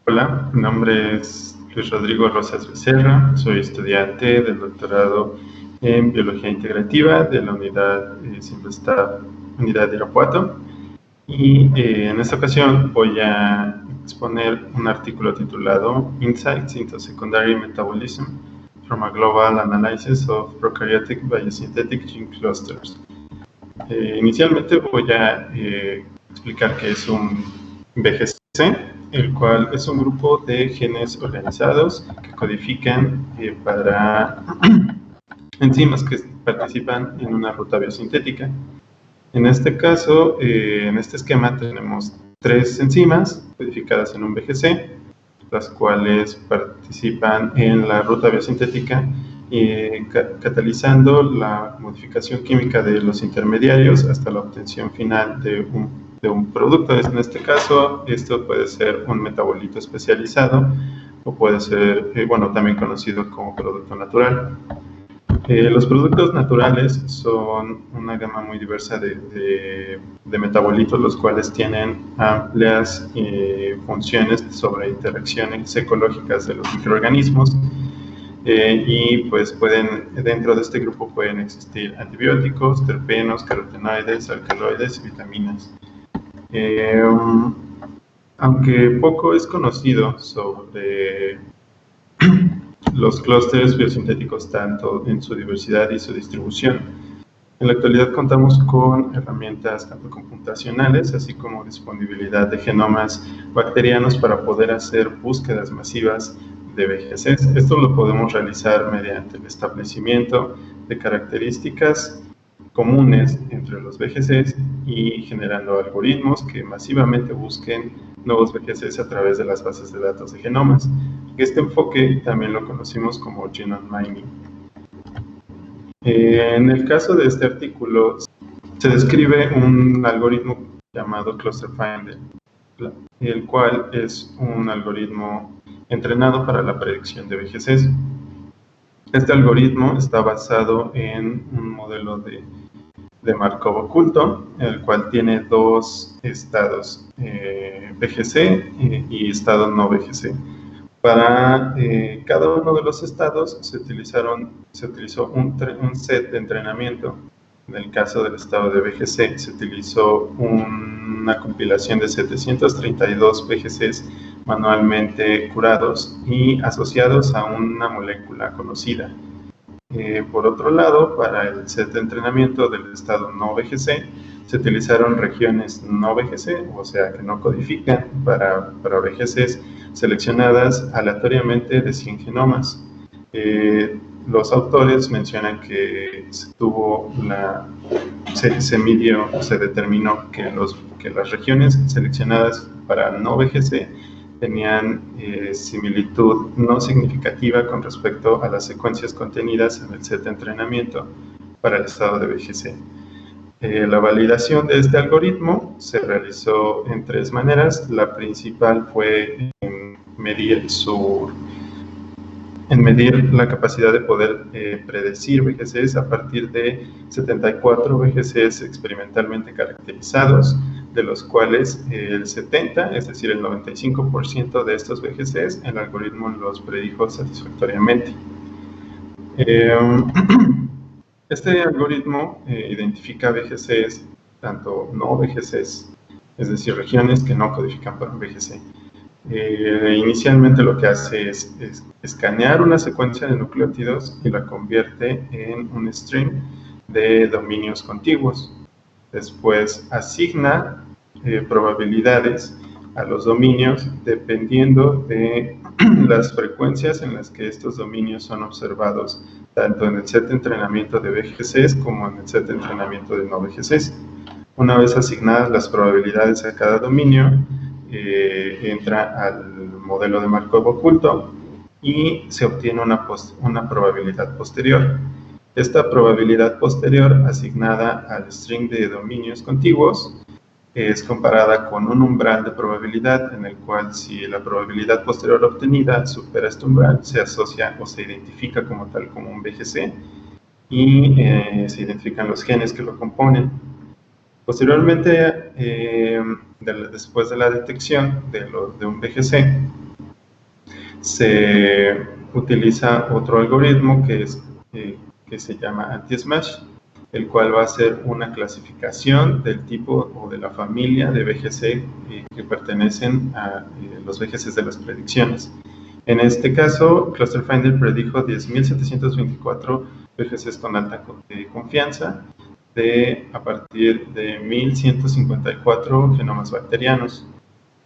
Hola, mi nombre es Luis Rodrigo Rosas Becerra, soy estudiante del doctorado en Biología Integrativa de la Unidad Simple-Staff Unidad de Irapuato y en esta ocasión voy a exponer un artículo titulado Insights into Secondary Metabolism from a Global Analysis of Prokaryotic Biosynthetic Gene Clusters. Inicialmente voy a explicar qué es un VGC, el cual es un grupo de genes organizados que codifican para enzimas que participan en una ruta biosintética. En este caso, en este esquema tenemos 3 enzimas codificadas en un VGC, las cuales participan en la ruta biosintética catalizando la modificación química de los intermediarios hasta la obtención final de un producto. En este caso, esto puede ser un metabolito especializado o puede ser, también conocido como producto natural. Los productos naturales son una gama muy diversa de metabolitos, los cuales tienen amplias funciones sobre interacciones ecológicas de los microorganismos. Y pues dentro de este grupo pueden existir antibióticos, terpenos, carotenoides, alcaloides y vitaminas. Aunque poco es conocido sobre los clústeres biosintéticos tanto en su diversidad y su distribución, en la actualidad contamos con herramientas tanto computacionales, así como disponibilidad de genomas bacterianos para poder hacer búsquedas masivas de VGCs. Esto lo podemos realizar mediante el establecimiento de características comunes entre los VGCs y generando algoritmos que masivamente busquen nuevos VGCs a través de las bases de datos de genomas. Este enfoque también lo conocimos como genome mining. En el caso de este artículo, se describe un algoritmo llamado Cluster Finder, el cual es un algoritmo entrenado para la predicción de VGCs. Este algoritmo está basado en un modelo de Markov oculto, el cual tiene 2 estados, VGC y estado no VGC. Para cada uno de los estados se utilizó un set de entrenamiento. En el caso del estado de VGC se utilizó una compilación de 732 VGCs manualmente curados y asociados a una molécula conocida. Por otro lado, para el set de entrenamiento del estado no VGC, se utilizaron regiones no VGC, o sea, que no codifican para VGCs, seleccionadas aleatoriamente de 100 genomas. Los autores mencionan que se determinó que las regiones seleccionadas para no VGC tenían similitud no significativa con respecto a las secuencias contenidas en el set de entrenamiento para el estado de VGC. La validación de este algoritmo se realizó en 3 maneras. La principal fue en medir la capacidad de poder predecir VGCs a partir de 74 VGCs experimentalmente caracterizados, de los cuales el 70, es decir, el 95% de estos VGCs, el algoritmo los predijo satisfactoriamente. Este algoritmo identifica VGCs, tanto no VGCs, es decir, regiones que no codifican para un VGC. Inicialmente lo que hace es escanear una secuencia de nucleótidos y la convierte en un string de dominios contiguos. Después asigna probabilidades a los dominios dependiendo de las frecuencias en las que estos dominios son observados, tanto en el set de entrenamiento de VGCs como en el set de entrenamiento de no VGCs. Una vez asignadas las probabilidades a cada dominio, entra al modelo de Markov oculto y se obtiene una probabilidad posterior. Esta probabilidad posterior asignada al string de dominios contiguos es comparada con un umbral de probabilidad en el cual si la probabilidad posterior obtenida supera este umbral, se asocia o se identifica como tal como un VGC y se identifican los genes que lo componen. Posteriormente, después de la detección de un VGC, se utiliza otro algoritmo que se llama anti-smash, el cual va a hacer una clasificación del tipo o de la familia de VGC que pertenecen a los VGCs de las predicciones. En este caso, Cluster Finder predijo 10.724 VGCs con alta confianza a partir de 1.154 genomas bacterianos.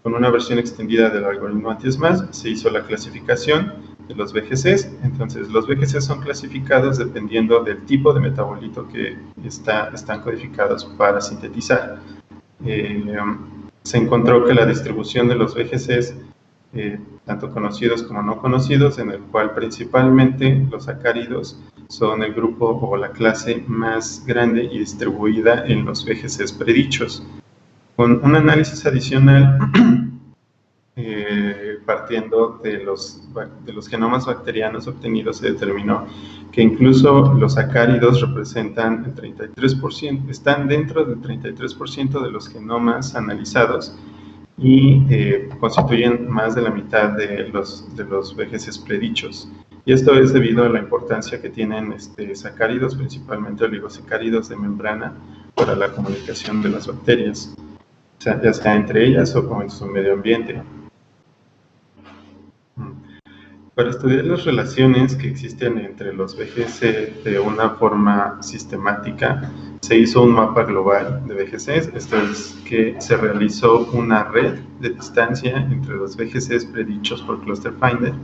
Con una versión extendida del algoritmo anti-smash se hizo la clasificación de los VGCs. Entonces, los VGCs son clasificados dependiendo del tipo de metabolito que están codificados para sintetizar. Se encontró que la distribución de los VGCs, tanto conocidos como no conocidos, en el cual principalmente los sacáridos son el grupo o la clase más grande y distribuida en los VGCs predichos. Con un análisis adicional, partiendo de los genomas bacterianos obtenidos, se determinó que incluso los sacáridos representan el 33%, están dentro del 33% de los genomas analizados y constituyen más de la mitad de los VGCs predichos. Y esto es debido a la importancia que tienen sacáridos, principalmente oligosacáridos de membrana, para la comunicación de las bacterias, ya sea entre ellas o con su medio ambiente. Para estudiar las relaciones que existen entre los VGC de una forma sistemática, se hizo un mapa global de VGCs. Esto es que se realizó una red de distancia entre los VGCs predichos por Cluster Finder,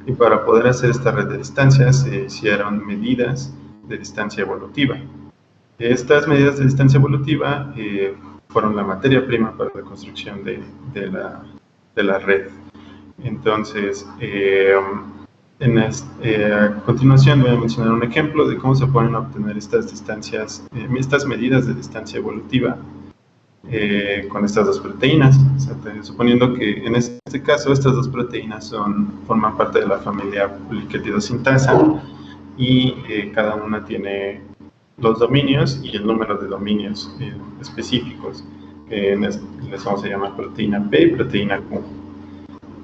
y para poder hacer esta red de distancia se hicieron medidas de distancia evolutiva. Estas medidas de distancia evolutiva fueron la materia prima para la construcción de la red. Entonces, a continuación voy a mencionar un ejemplo de cómo se pueden obtener estas medidas de distancia evolutiva con estas dos proteínas. O sea, suponiendo que en este caso estas dos proteínas forman parte de la familia poliquetidosintasa y cada una tiene los dominios y el número de dominios específicos, que les vamos a llamar proteína P y proteína Q.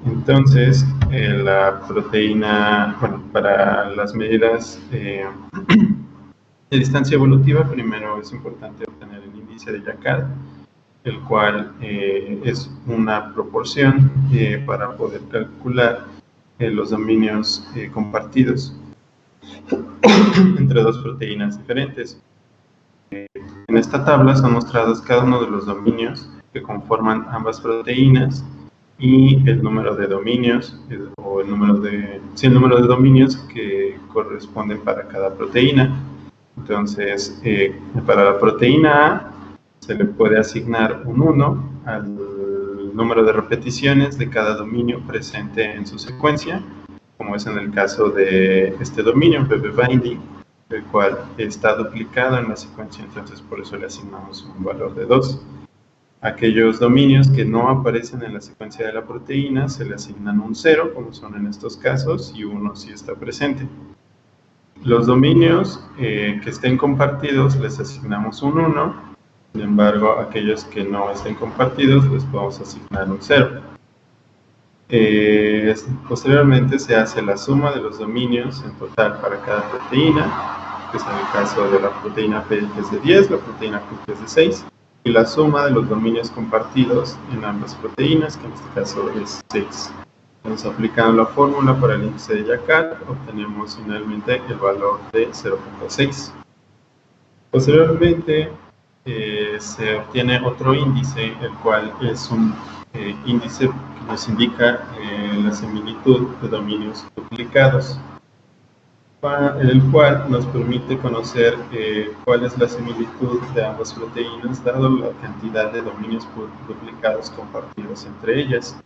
Entonces, la proteína, para las medidas de distancia evolutiva, primero es importante obtener el índice de Jaccard, el cual es una proporción para poder calcular los dominios compartidos entre dos proteínas diferentes. En esta tabla son mostrados cada uno de los dominios que conforman ambas proteínas y el número de dominios, o el número de dominios que corresponden para cada proteína. Entonces, para la proteína A se le puede asignar un 1 al número de repeticiones de cada dominio presente en su secuencia, como es en el caso de este dominio, PP binding, el cual está duplicado en la secuencia, entonces por eso le asignamos un valor de 2. Aquellos dominios que no aparecen en la secuencia de la proteína se le asignan un 0, como son en estos casos, y 1 si está presente. Los dominios que estén compartidos les asignamos un 1, sin embargo, aquellos que no estén compartidos les podemos asignar un 0. Posteriormente se hace la suma de los dominios en total para cada proteína, que es en el caso de la proteína P, que es de 10, la proteína Q, que es de 6, y la suma de los dominios compartidos en ambas proteínas, que en este caso es 6. Entonces, aplicando la fórmula para el índice de Jaccard, obtenemos finalmente el valor de 0.6. Posteriormente, se obtiene otro índice, el cual es un índice que nos indica la similitud de dominios duplicados, el cual nos permite conocer cuál es la similitud de ambas proteínas, dado la cantidad de dominios duplicados compartidos entre ellas.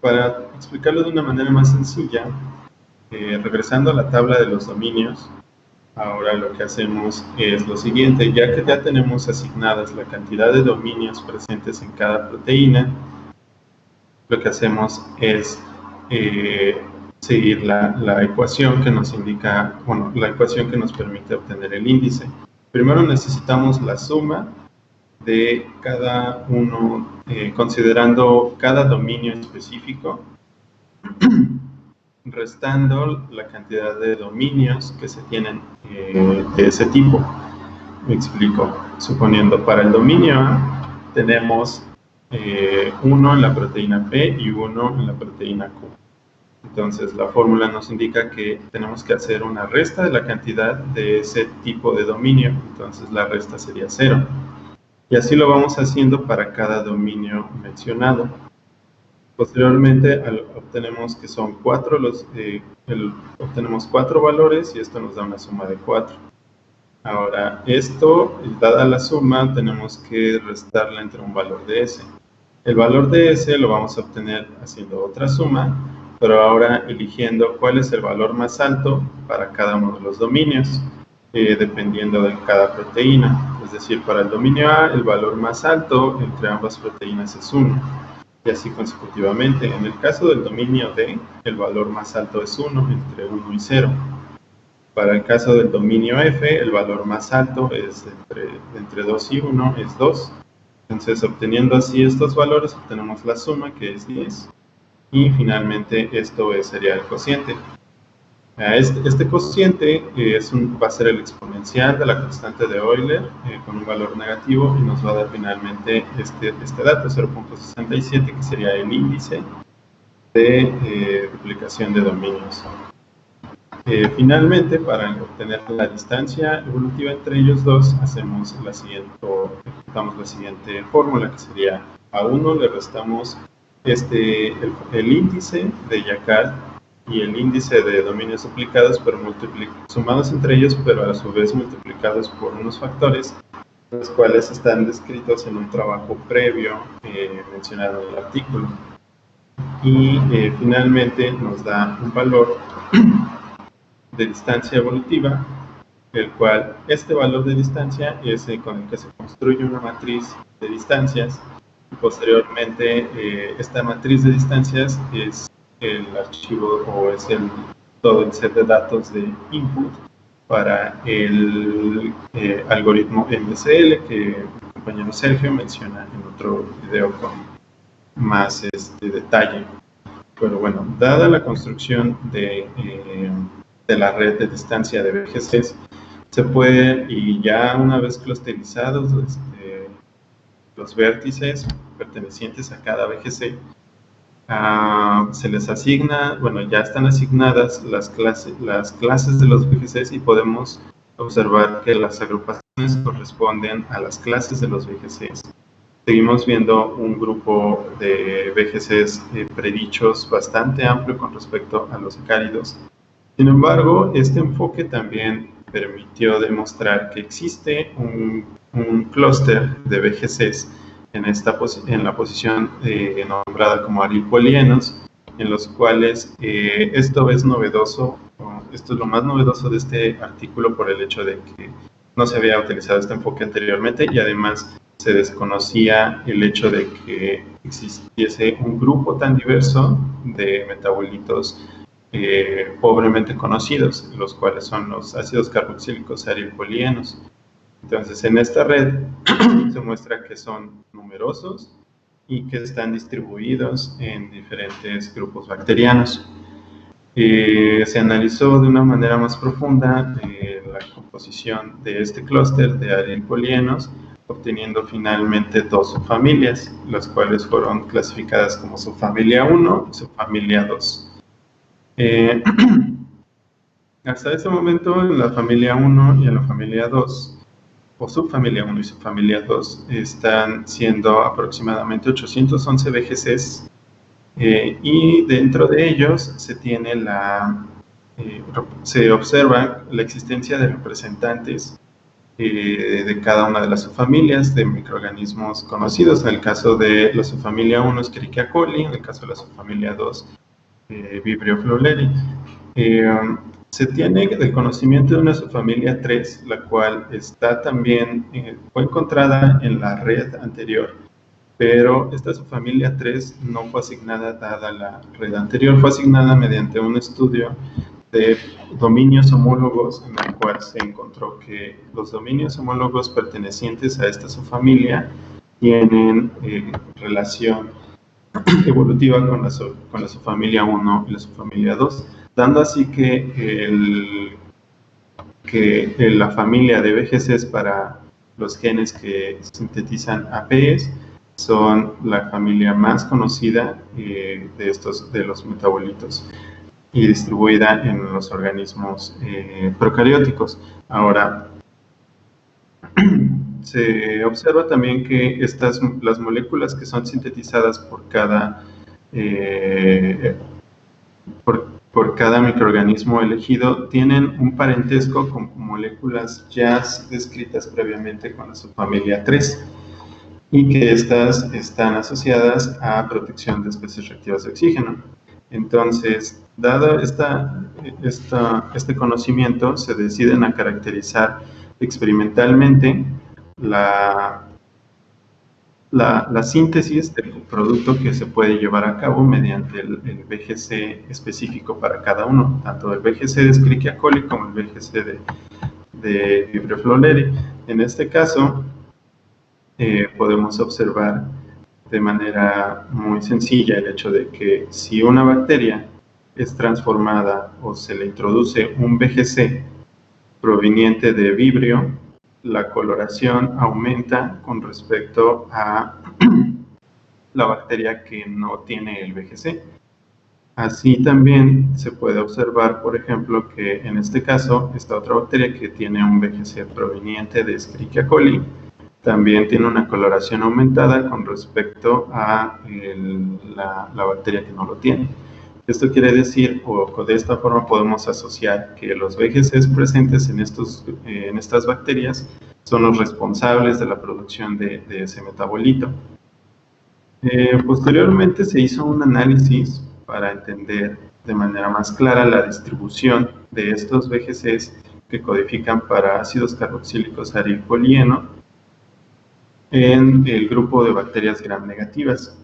Para explicarlo de una manera más sencilla, regresando a la tabla de los dominios, ahora lo que hacemos es lo siguiente: ya que ya tenemos asignadas la cantidad de dominios presentes en cada proteína, lo que hacemos es seguir la ecuación que nos indica, la ecuación que nos permite obtener el índice. Primero necesitamos la suma de cada uno considerando cada dominio específico, restando la cantidad de dominios que se tienen de ese tipo. Me explico. Suponiendo para el dominio A tenemos 1 en la proteína P y 1 en la proteína Q. Entonces la fórmula nos indica que tenemos que hacer una resta de la cantidad de ese tipo de dominio. Entonces la resta sería 0. Y así lo vamos haciendo para cada dominio mencionado. Posteriormente obtenemos que son 4 obtenemos 4 valores y esto nos da una suma de 4. Ahora, esto, dada la suma, tenemos que restarla entre un valor de S. El valor de S lo vamos a obtener haciendo otra suma, pero ahora eligiendo cuál es el valor más alto para cada uno de los dominios, dependiendo de cada proteína. Es decir, para el dominio A, el valor más alto entre ambas proteínas es 1, y así consecutivamente. En el caso del dominio D, el valor más alto es 1, entre 1 y 0. Para el caso del dominio F, el valor más alto es entre 2 y 1, es 2. Entonces, obteniendo así estos valores, obtenemos la suma, que es 10. Y finalmente, esto sería el cociente. Este cociente va a ser el exponencial de la constante de Euler con un valor negativo y nos va a dar finalmente este dato, 0.67, que sería el índice de duplicación de dominios. Finalmente, para obtener la distancia evolutiva entre ellos dos, ejecutamos la siguiente fórmula, que sería A1 le restamos el índice de Jaccard y el índice de dominios duplicados, pero sumados entre ellos, pero a su vez multiplicados por unos factores, los cuales están descritos en un trabajo previo mencionado en el artículo. Y finalmente nos da un valor de distancia evolutiva, el cual este valor de distancia es con el que se construye una matriz de distancias. Y posteriormente, esta matriz de distancias es el archivo o es todo el set de datos de input para el algoritmo MCL que el compañero Sergio menciona en otro video con más detalle. Pero bueno, dada la construcción de la red de distancia de VGCs, se puede, y ya una vez clusterizados los vértices pertenecientes a cada VGC, se les asigna, bueno, ya están asignadas las clases de los VGCs y podemos observar que las agrupaciones corresponden a las clases de los VGCs. Seguimos viendo un grupo de VGCs predichos bastante amplio con respecto a los eucáridos. Sin embargo, este enfoque también permitió demostrar que existe un clúster de VGCs en la posición nombrada como aril-polianos, en los cuales esto es novedoso, esto es lo más novedoso de este artículo por el hecho de que no se había utilizado este enfoque anteriormente y además se desconocía el hecho de que existiese un grupo tan diverso de metabolitos pobremente conocidos, los cuales son los ácidos carboxílicos aril-polianos. Entonces, en esta red se muestra que son numerosos y que están distribuidos en diferentes grupos bacterianos. Se analizó de una manera más profunda la composición de este clúster de aril-polianos, obteniendo finalmente 2 subfamilias, las cuales fueron clasificadas como subfamilia 1 y subfamilia 2. Hasta ese momento, en la familia 1 y en la familia 2, o subfamilia 1 y subfamilia 2, están siendo aproximadamente 811 VGCs, y dentro de ellos se observa la existencia de representantes de cada una de las subfamilias de microorganismos conocidos. En el caso de la subfamilia 1, Escherichia coli; en el caso de la subfamilia 2, Vibrio fluoleri. Se tiene el conocimiento de una subfamilia 3, la cual está también, fue encontrada en la red anterior, pero esta subfamilia 3 no fue asignada dada la red anterior, fue asignada mediante un estudio de dominios homólogos, en el cual se encontró que los dominios homólogos pertenecientes a esta subfamilia tienen relación evolutiva con la subfamilia 1 y la subfamilia 2, dando así que la familia de VGCs para los genes que sintetizan APEs son la familia más conocida de los metabolitos y distribuida en los organismos procarióticos. Ahora, se observa también que las moléculas que son sintetizadas por cada microorganismo elegido tienen un parentesco con moléculas ya descritas previamente con la subfamilia 3 y que estas están asociadas a protección de especies reactivas de oxígeno. Entonces, dado este conocimiento, se deciden a caracterizar experimentalmente la síntesis del producto que se puede llevar a cabo mediante el VGC específico para cada uno, tanto el VGC de Escherichia coli como el VGC de Vibrio fowleri. En este caso, podemos observar de manera muy sencilla el hecho de que si una bacteria es transformada o se le introduce un VGC proveniente de Vibrio, la coloración aumenta con respecto a la bacteria que no tiene el VGC. Así también se puede observar, por ejemplo, que en este caso, esta otra bacteria que tiene un VGC proveniente de Escherichia coli, también tiene una coloración aumentada con respecto a la bacteria que no lo tiene. Esto quiere decir, o de esta forma podemos asociar que los VGCs presentes en estas bacterias son los responsables de la producción de ese metabolito. Posteriormente se hizo un análisis para entender de manera más clara la distribución de estos VGCs que codifican para ácidos carboxílicos arilpolieno en el grupo de bacterias gram negativas.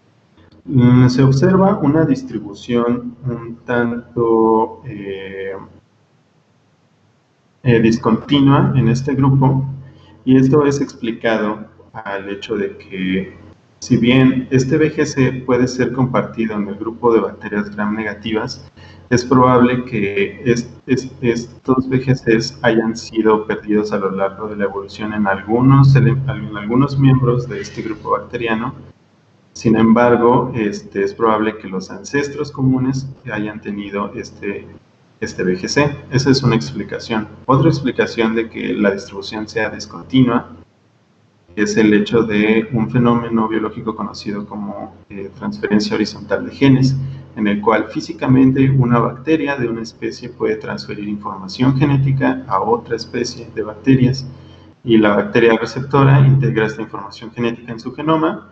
Se observa una distribución un tanto discontinua en este grupo, y esto es explicado al hecho de que si bien este VGC puede ser compartido en el grupo de bacterias gram negativas, es probable que estos VGCs hayan sido perdidos a lo largo de la evolución en algunos miembros de este grupo bacteriano. Sin embargo, es probable que los ancestros comunes hayan tenido este VGC. Esa es una explicación. Otra explicación de que la distribución sea discontinua es el hecho de un fenómeno biológico conocido como transferencia horizontal de genes, en el cual físicamente una bacteria de una especie puede transferir información genética a otra especie de bacterias, y la bacteria receptora integra esta información genética en su genoma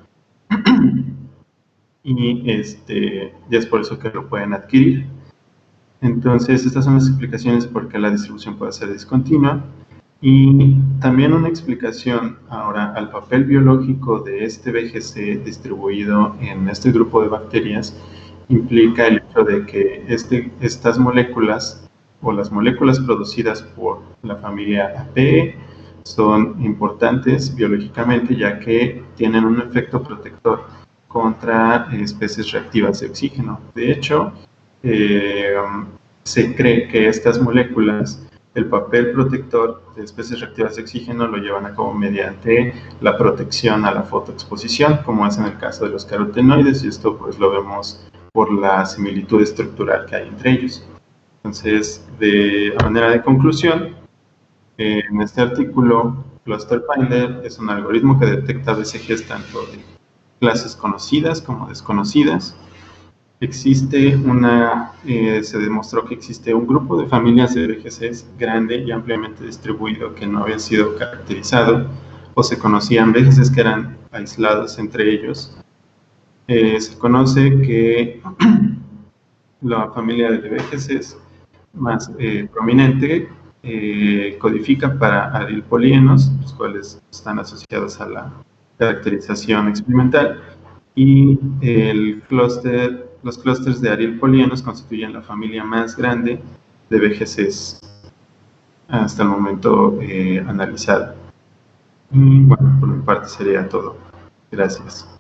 y es por eso que lo pueden adquirir. Entonces, estas son las explicaciones por qué la distribución puede ser discontinua. Y también una explicación ahora al papel biológico de este VGC distribuido en este grupo de bacterias implica el hecho de que estas moléculas o las moléculas producidas por la familia APE son importantes biológicamente, ya que tienen un efecto protector contra especies reactivas de oxígeno. De hecho, se cree que estas moléculas, el papel protector de especies reactivas de oxígeno, lo llevan a cabo mediante la protección a la fotoexposición, como es en el caso de los carotenoides, y esto pues lo vemos por la similitud estructural que hay entre ellos. Entonces, a manera de conclusión, en este artículo, Cluster Finder es un algoritmo que detecta BCGs tanto de clases conocidas como desconocidas. Se demostró que existe un grupo de familias de VGCs grande y ampliamente distribuido que no había sido caracterizado, o se conocían VGCs que eran aislados entre ellos. Se conoce que la familia de VGCs más prominente codifica para arilpolienos, los cuales están asociados a la caracterización experimental, y los clústeres de arilpolienos constituyen la familia más grande de VGCs hasta el momento analizada. Y bueno, por mi parte sería todo. Gracias.